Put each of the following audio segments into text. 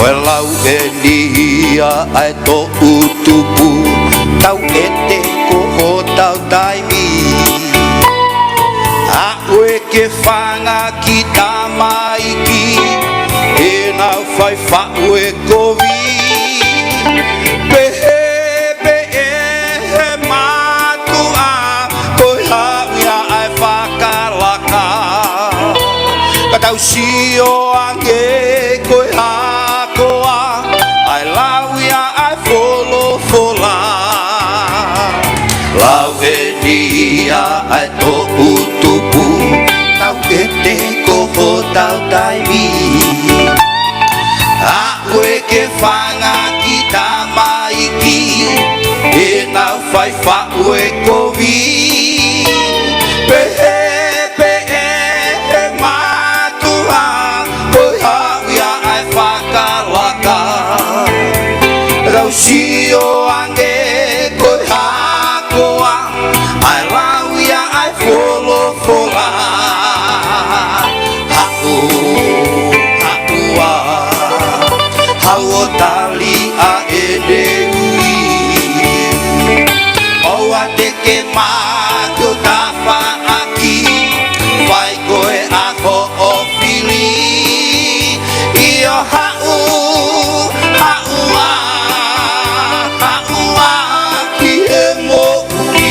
Lau e nia ai to utupu tau e te koho tau taimi a ue ke whanga ki tamaiki e nau whai whaue kovi pehe pehe he matua koi hawia ai whakalaka ka tau sio ange koi hakoa ai lauia ai folo fola lau e dia ai to utupu tau e te koho tau taimi a ue ke whanga ki tamaiki e nau whai whaue kovi pehe pehe he matua koi hawia ai whakalaka rau sio ange koi hakoa ai lauia ai folo fola haua hau tali a edei oa te ke mato tafa aki vai koe ako o fili io haua ki e mo ui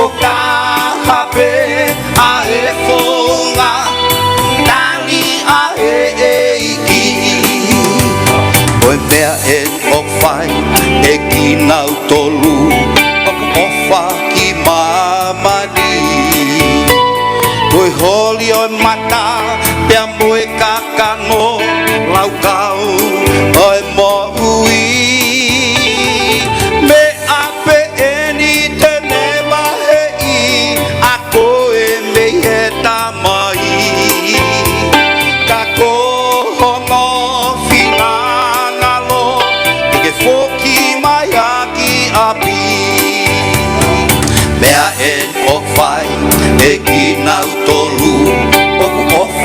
o ka hape a e fonga tali a e iki oe mea e o whai e ki nau tolu o wha ki mamani oe holi oe mata pia moe kakano lau kau oe mo ui me ape eni tene mahei a koe me he tamai ka kohongo finangalo ke foki mai aki api mea en o whai e ki nau tolu o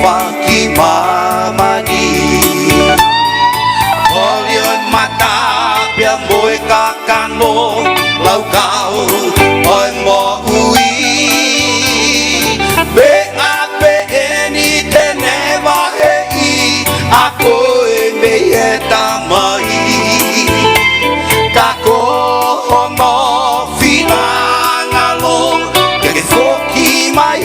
wha ki mamani holi oi mata pia moe kakano lau kau oi mo ui be ape eni tene wahei a koe me he tamai ka kohongo finangalo ke foki mai